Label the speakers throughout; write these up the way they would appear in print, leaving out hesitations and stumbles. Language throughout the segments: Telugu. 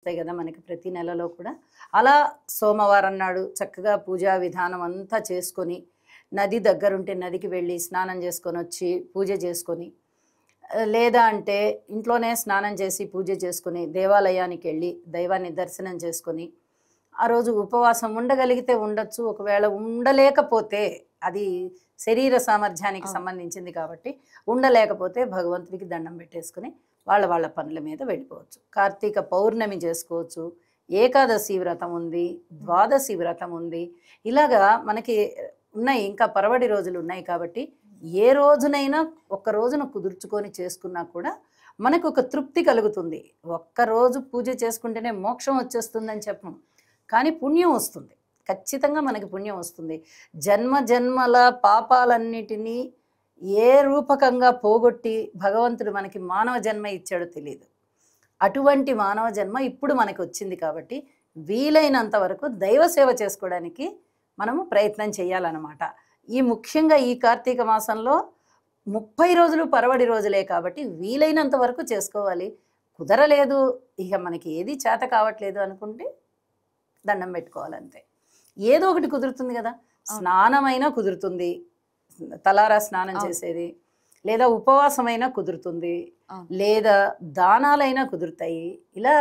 Speaker 1: వస్తాయి కదా మనకి ప్రతి నెలలో కూడా. అలా సోమవారం నాడు చక్కగా పూజా విధానం అంతా చేసుకొని, నది దగ్గరుంటే నదికి వెళ్ళి స్నానం చేసుకొనొచ్చి పూజ చేసుకొని, లేదా అంటే ఇంట్లోనే స్నానం చేసి పూజ చేసుకొని, దేవాలయానికెళ్ళి దైవాన్ని దర్శనం చేసుకొని, ఆ రోజు ఉపవాసం ఉండగలిగితే ఉండొచ్చు. ఒకవేళ ఉండలేకపోతే అది శరీర సామర్థ్యానికి సంబంధించింది కాబట్టి, ఉండలేకపోతే భగవంతుడికి దండం పెట్టేసుకొని వాళ్ళ పనుల మీద వెళ్ళిపోవచ్చు. కార్తీక పౌర్ణమి చేసుకోవచ్చు, ఏకాదశి వ్రతం ఉంది, ద్వాదశి వ్రతం ఉంది. ఇలాగా మనకి ఉన్నాయి, ఇంకా పరవడి రోజులు ఉన్నాయి. కాబట్టి ఏ రోజునైనా ఒక్క రోజున కుదుర్చుకొని చేసుకున్నా కూడా మనకు ఒక తృప్తి కలుగుతుంది. ఒక్కరోజు పూజ చేసుకుంటేనే మోక్షం వచ్చేస్తుందని చెప్పం, కానీ పుణ్యం వస్తుంది. ఖచ్చితంగా మనకి పుణ్యం వస్తుంది. జన్మ జన్మల పాపాలన్నిటినీ ఏ రూపకంగా పోగొట్టి భగవంతుడు మనకి మానవ జన్మ ఇచ్చాడో తెలియదు. అటువంటి మానవ జన్మ ఇప్పుడు మనకి వచ్చింది కాబట్టి వీలైనంత వరకు దైవ సేవ చేసుకోవడానికి మనము ప్రయత్నం చేయాలన్నమాట. ముఖ్యంగా ఈ కార్తీక మాసంలో 30 రోజులు పరవడి రోజులే కాబట్టి వీలైనంత వరకు చేసుకోవాలి. కుదరలేదు, ఇక మనకి ఏది చేత కావట్లేదు అనుకుంటే దండం పెట్టుకోవాలంతే. ఏదో ఒకటి కుదురుతుంది కదా, స్నానమైనా కుదురుతుంది, తలారా స్నానం చేసేది, లేదా ఉపవాసమైనా కుదురుతుంది, లేదా దానాలైనా కుదురుతాయి, ఇలా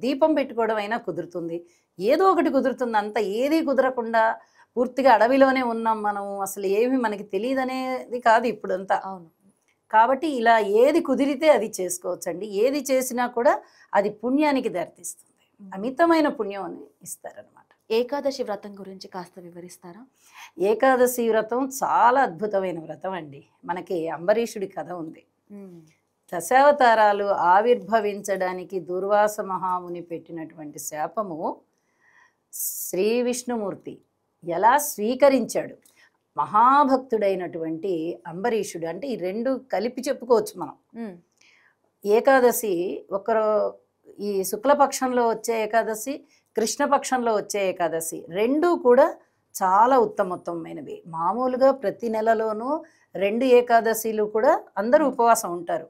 Speaker 1: దీపం పెట్టుకోవడం అయినా కుదురుతుంది. ఏదో ఒకటి కుదురుతుంది. అంత ఏది కుదరకుండా పూర్తిగా అడవిలోనే ఉన్నాం మనం, అసలు ఏమి మనకి తెలియదనేది కాదు ఇప్పుడంతా.
Speaker 2: అవును.
Speaker 1: కాబట్టి ఇలా ఏది కుదిరితే అది చేసుకోవచ్చండి. ఏది చేసినా కూడా అది పుణ్యానికి దారితీస్తుంది, అమితమైన పుణ్యం అని ఇస్తారనమాట.
Speaker 2: ఏకాదశి వ్రతం గురించి కాస్త వివరిస్తారా?
Speaker 1: ఏకాదశి వ్రతం చాలా అద్భుతమైన వ్రతం అండి. మనకి అంబరీషుడి కథ ఉంది. దశావతారాలు ఆవిర్భవించడానికి దుర్వాస మహాముని పెట్టినటువంటి శాపము శ్రీ విష్ణుమూర్తి ఎలా స్వీకరించాడు. మహాభక్తుడైనటువంటి అంబరీషుడు, అంటే ఈ రెండు కలిపి చెప్పుకోవచ్చు మనం. ఏకాదశి ఒకరు ఈ శుక్లపక్షంలో వచ్చే ఏకాదశి, కృష్ణపక్షంలో వచ్చే ఏకాదశి రెండూ కూడా చాలా ఉత్తమోత్తమైనవి. మామూలుగా ప్రతి నెలలోనూ 2 ఏకాదశిలు కూడా అందరూ ఉపవాసం ఉంటారు.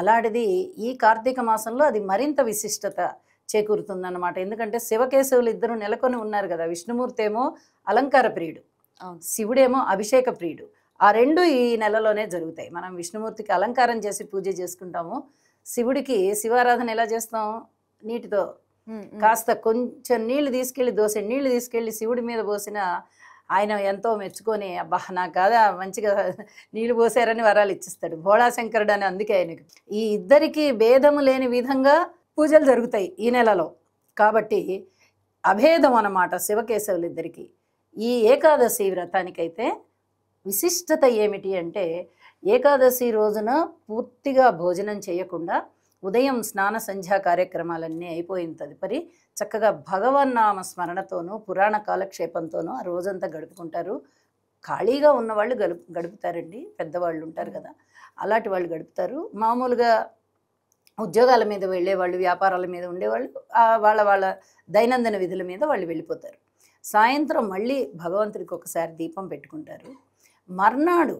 Speaker 1: అలాంటిది ఈ కార్తీక మాసంలో అది మరింత విశిష్టత చేకూరుతుందన్నమాట. ఎందుకంటే శివకేశవులు ఇద్దరు నెలకొని ఉన్నారు కదా. విష్ణుమూర్తి ఏమో అలంకార ప్రియుడు, శివుడేమో అభిషేక ప్రియుడు. ఆ రెండు ఈ నెలలోనే జరుగుతాయి. మనం విష్ణుమూర్తికి అలంకారం చేసి పూజ చేసుకుంటాము, శివుడికి శివారాధన ఎలా చేస్తాం, నీటితో కాస్త కొంచెం నీళ్లు తీసుకెళ్ళి నీళ్లు తీసుకెళ్ళి శివుడి మీద పోసిన ఆయన ఎంతో మెచ్చుకొని, అబ్బా నాకు కాదా మంచిగా నీళ్లు పోసారని వరాలు ఇచ్చిస్తాడు. భోళాశంకరుడు అని అందుకే ఆయనకి. ఈ ఇద్దరికి భేదము లేని విధంగా పూజలు జరుగుతాయి ఈ నెలలో. కాబట్టి అభేదం అన్నమాట శివకేశవులిద్దరికి. ఈ ఏకాదశి వ్రతానికైతే విశిష్టత ఏమిటి అంటే, ఏకాదశి రోజున పూర్తిగా భోజనం చేయకుండా ఉదయం స్నాన సంధ్యా కార్యక్రమాలన్నీ అయిపోయిన తదుపరి చక్కగా భగవన్నామ స్మరణతోనూ పురాణ కాలక్షేపంతోనూ ఆ రోజంతా గడుపుకుంటారు. ఖాళీగా ఉన్నవాళ్ళు గడుపుతారండి, పెద్దవాళ్ళు ఉంటారు కదా, అలాంటి వాళ్ళు గడుపుతారు. మామూలుగా ఉద్యోగాల మీద వెళ్ళేవాళ్ళు, వ్యాపారాల మీద ఉండేవాళ్ళు వాళ్ళ దైనందిన విధుల మీద వాళ్ళు వెళ్ళిపోతారు. సాయంత్రం మళ్ళీ భగవంతుడికి ఒకసారి దీపం పెట్టుకుంటారు. మర్నాడు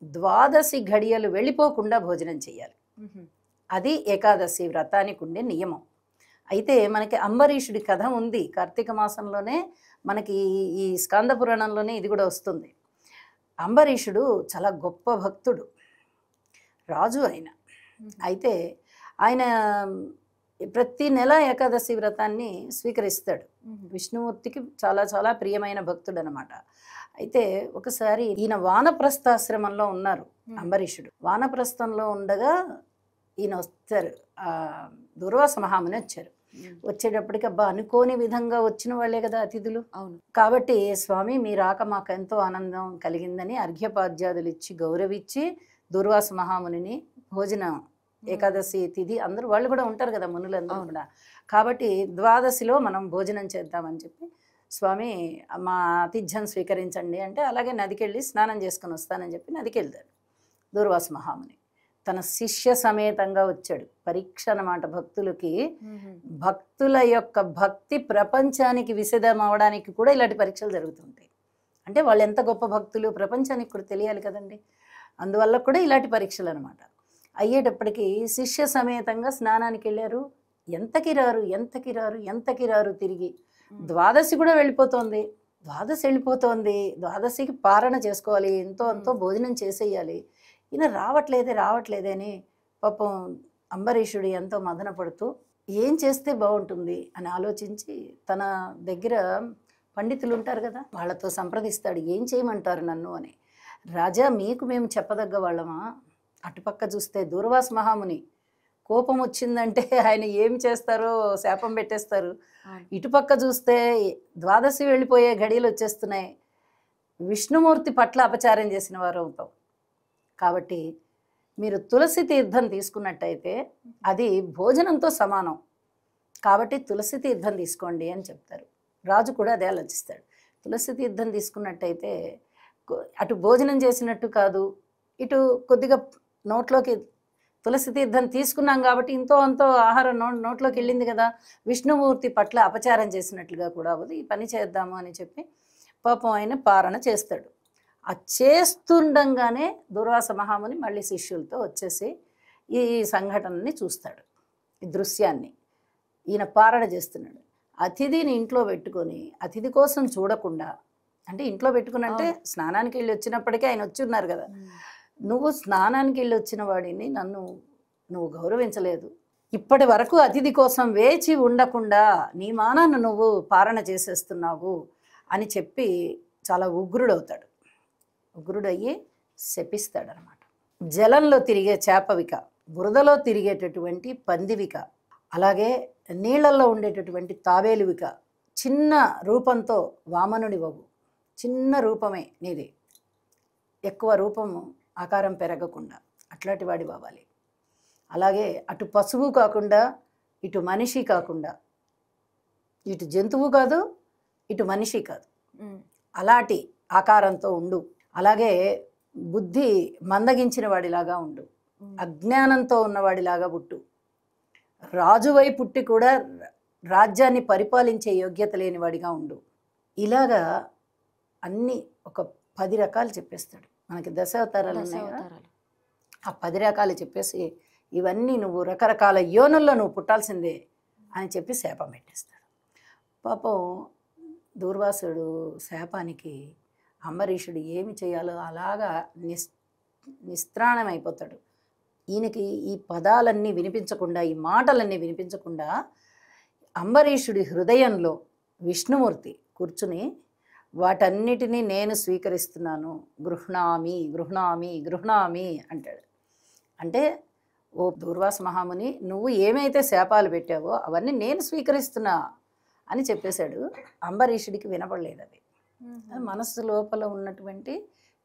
Speaker 1: ద్వాదశి ఘడియలు వెళ్ళిపోకుండా భోజనం చేయాలి. అది ఏకాదశి వ్రతానికి ఉండే నియమం. అయితే మనకి అంబరీషుడి కథ ఉంది కార్తీక మాసంలోనే, మనకి ఈ స్కంద పురాణంలోనే ఇది కూడా వస్తుంది. అంబరీషుడు చాలా గొప్ప భక్తుడు, రాజు ఆయన. అయితే ఆయన ప్రతి నెల ఏకాదశి వ్రతాన్ని స్వీకరిస్తాడు. విష్ణుమూర్తికి చాలా చాలా ప్రియమైన భక్తుడు అనమాట. అయితే ఒకసారి ఈయన వానప్రస్థాశ్రమంలో ఉన్నారు అంబరీషుడు. వానప్రస్థంలో ఉండగా ఈయన వస్తారు, దుర్వాస మహాముని వచ్చారు. వచ్చేటప్పటికి అబ్బా అనుకోని విధంగా వచ్చిన వాళ్ళే కదా అతిథులు.
Speaker 2: అవును.
Speaker 1: కాబట్టి స్వామి మీ రాక మాకు ఎంతో ఆనందం కలిగిందని అర్ఘ్యపాద్యాదులు ఇచ్చి గౌరవించి దుర్వాస మహామునిని భోజనం, ఏకాదశి తిథి అందరూ వాళ్ళు కూడా ఉంటారు కదా మునులందరూ కూడా, కాబట్టి ద్వాదశిలో మనం భోజనం చేద్దామని చెప్పి, స్వామి మా ఆతిథ్యం స్వీకరించండి అంటే, అలాగే నదికి వెళ్ళి స్నానం చేసుకొని వస్తానని చెప్పి నదికి వెళ్తాడు దుర్వాస మహాముని. తన శిష్య సమేతంగా వచ్చాడు. పరీక్ష అన్నమాట భక్తులకి. భక్తుల యొక్క భక్తి ప్రపంచానికి విశదం అవడానికి కూడా ఇలాంటి పరీక్షలు జరుగుతుంటాయి. అంటే వాళ్ళు ఎంత గొప్ప భక్తులు ప్రపంచానికి కూడా తెలియాలి కదండి. అందువల్ల కూడా ఇలాంటి పరీక్షలు అనమాట. అయ్యేటప్పటికి శిష్య సమేతంగా స్నానానికి వెళ్ళారు. ఎంతకి రారు తిరిగి. ద్వాదశి కూడా వెళ్ళిపోతోంది. ద్వాదశికి పారణ చేసుకోవాలి, ఎంతో అంతో భోజనం చేసేయాలి. ఈయన రావట్లేదే అని పాపం అంబరీషుడు ఎంతో మదన పడుతూ ఏం చేస్తే బాగుంటుంది అని ఆలోచించి తన దగ్గర పండితులు ఉంటారు కదా, వాళ్ళతో సంప్రదిస్తాడు. ఏం చేయమంటారు నన్ను అని. రాజా, మీకు మేము చెప్పదగ్గ వాళ్ళమా? అటుపక్క చూస్తే దూర్వాస మహాముని కోపం వచ్చిందంటే ఆయన ఏం చేస్తారో శాపం పెట్టేస్తారు. ఇటుపక్క చూస్తే ద్వాదశి వెళ్ళిపోయే ఘడియలు వచ్చేస్తున్నాయి. విష్ణుమూర్తి పట్ల అపచారం చేసిన వారు అవుతాం. కాబట్టి మీరు తులసి తీర్థం తీసుకున్నట్టయితే అది భోజనంతో సమానం. కాబట్టి తులసి తీర్థం తీసుకోండి అని చెప్తారు. రాజు కూడా అదే ఆలోచిస్తాడు. తులసి తీర్థం తీసుకున్నట్టయితే అటు భోజనం చేసినట్టు కాదు, ఇటు కొద్దిగా నోట్లోకి తులసి తీర్థం తీసుకున్నాం కాబట్టి ఇంతో అంతో ఆహారం నోట్లోకి వెళ్ళింది కదా, విష్ణుమూర్తి పట్ల అపచారం చేసినట్లుగా కూడా అవ్వదు. ఈ పని చేద్దాము అని చెప్పి పాపం ఆయన పారణ చేస్తాడు. ఆ చేస్తుండగానే దుర్వాస మహాముని మళ్ళీ శిష్యులతో వచ్చేసి ఈ సంఘటనని చూస్తాడు. ఈ దృశ్యాన్ని ఈయన పారణ చేస్తున్నాడు. అతిథిని ఇంట్లో పెట్టుకొని అతిథి కోసం చూడకుండా, అంటే ఇంట్లో పెట్టుకుని అంటే స్నానానికి వెళ్ళి వచ్చినప్పటికీ ఆయన వచ్చి ఉన్నారు కదా, నువ్వు స్నానానికి వెళ్ళి వచ్చిన వాడిని నువ్వు గౌరవించలేదు. ఇప్పటి వరకు అతిథి కోసం వేచి ఉండకుండా నీ మానాన్ని నువ్వు పారణ చేసేస్తున్నావు అని చెప్పి చాలా ఉగ్రుడవుతాడు. ఉగ్రుడయ్యి శపిస్తాడనమాట. జలంలో తిరిగే చేపవిక, బురదలో తిరిగేటటువంటి పందివిక, అలాగే నీళ్లలో ఉండేటటువంటి తాబేలువిక, చిన్న రూపంతో వామనుడివవు. చిన్న రూపమే నీది, ఎక్కువ రూపము ఆకారం పెరగకుండా అట్లాంటి వాడి అవ్వాలి. అలాగే అటు పశువు కాకుండా ఇటు మనిషి కాకుండా, ఇటు జంతువు కాదు ఇటు మనిషి కాదు, అలాంటి ఆకారంతో ఉండు. అలాగే బుద్ధి మందగించిన వాడిలాగా ఉండు, అజ్ఞానంతో ఉన్నవాడిలాగా పుట్టు, రాజువై పుట్టి కూడా రాజ్యాన్ని పరిపాలించే యోగ్యత లేనివాడిగా ఉండు. ఇలాగా అన్నీ ఒక 10 రకాలు చెప్పేస్తాడు. మనకి దశావతారాలు ఉన్నాయి కదా, ఆ 10 రకాలు చెప్పేసి ఇవన్నీ నువ్వు రకరకాల యోనుల్లో నువ్వు పుట్టాల్సిందే అని చెప్పి శాపం పెట్టేస్తాడు. పాపం దూర్వాసుడు శాపానికి అంబరీషుడు ఏమి చేయాలో అలాగా నిస్త్రాణమైపోతాడు. ఈయనకి ఈ పదాలన్నీ వినిపించకుండా, ఈ మాటలన్నీ వినిపించకుండా అంబరీషుడి హృదయంలో విష్ణుమూర్తి కూర్చుని వాటన్నిటినీ నేను స్వీకరిస్తున్నాను, గృహ్ణామి గృహ్ణామి గృహ్ణామి అంటాడు. అంటే ఓ దూర్వాస మహాముని, నువ్వు ఏమైతే శాపాలు పెట్టావో అవన్నీ నేను స్వీకరిస్తున్నా అని చెప్పేశాడు. అంబరీషుడికి వినపడలేదు అది. మనస్సు లోపల ఉన్నటువంటి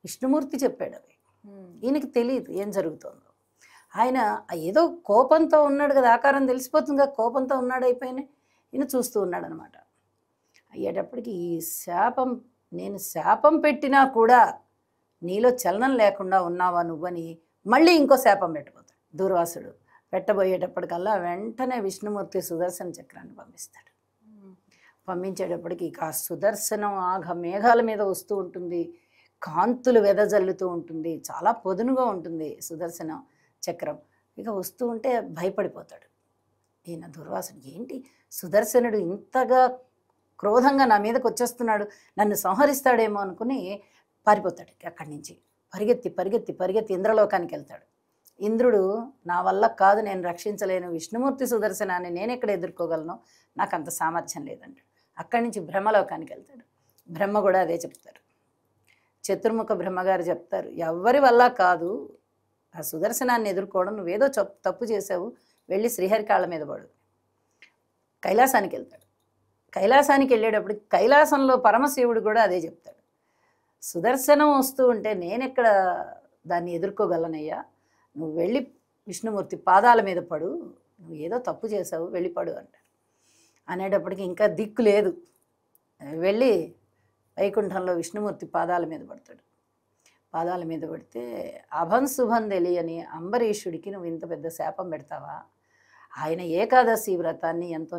Speaker 1: విష్ణుమూర్తి చెప్పాడు అవి. ఈయనకి తెలియదు ఏం జరుగుతుందో. ఆయన ఏదో కోపంతో ఉన్నాడు కదా, ఆకారం తెలిసిపోతుంది కదా, కోపంతో ఉన్నాడు అయిపోయినా ఈయన చూస్తూ ఉన్నాడు అనమాట. అయ్యేటప్పటికి ఈ శాపం, నేను శాపం పెట్టినా కూడా నీలో చలనం లేకుండా ఉన్నావా నువ్వని మళ్ళీ ఇంకో శాపం పెట్టబోతాడు దూర్వాసుడు. పెట్టబోయేటప్పటికల్లా వెంటనే విష్ణుమూర్తి సుదర్శన చక్రాన్ని పంపిస్తాడు. పంపించేటప్పటికి ఇక ఆ సుదర్శనం ఆఘ మేఘాల మీద వస్తూ ఉంటుంది, కాంతులు వెదజల్లుతూ ఉంటుంది, చాలా పొదునుగా ఉంటుంది సుదర్శన చక్రం. ఇక వస్తూ ఉంటే భయపడిపోతాడు ఈయన దూర్వాసుడు. ఏంటి సుదర్శనుడు ఇంతగా క్రోధంగా నా మీదకి వచ్చేస్తున్నాడు, నన్ను సంహరిస్తాడేమో అనుకుని పారిపోతాడు. అక్కడి నుంచి పరిగెత్తి పరిగెత్తి పరిగెత్తి ఇంద్రలోకానికి వెళ్తాడు. ఇంద్రుడు, నా వల్ల కాదు, నేను రక్షించలేను, విష్ణుమూర్తి సుదర్శనాన్ని నేను ఎక్కడ ఎదుర్కోగలను, నాకు అంత సామర్థ్యం లేదంటాడు. అక్కడి నుంచి బ్రహ్మలోకానికి వెళ్తాడు. బ్రహ్మ కూడా అదే చెప్తారు. చతుర్ముఖ బ్రహ్మగారు చెప్తారు, ఎవరి వల్ల కాదు ఆ సుదర్శనాన్ని ఎదుర్కోవడం, నువ్వేదో తప్పు చేసావు, వెళ్ళి శ్రీహరి కాళ్ళ మీద పడు. కైలాసానికి వెళ్తాడు. కైలాసానికి వెళ్ళేటప్పుడు కైలాసంలో పరమశివుడు కూడా అదే చెప్తాడు, సుదర్శనం వస్తూ ఉంటే నేనెక్కడ దాన్ని ఎదుర్కోగలనయ్యా, నువ్వు వెళ్ళి విష్ణుమూర్తి పాదాల మీద పడు, నువ్వు ఏదో తప్పు చేసావు, వెళ్ళిపడు అంటారు. అనేటప్పటికి ఇంకా దిక్కు లేదు, వెళ్ళి వైకుంఠంలో విష్ణుమూర్తి పాదాల మీద పడతాడు. పాదాల మీద పడితే అభం శుభం తెలియని అంబరీషుడికి నువ్వు ఇంత పెద్ద శాపం పెడతావా, ఆయన ఏకాదశి వ్రతాన్ని ఎంతో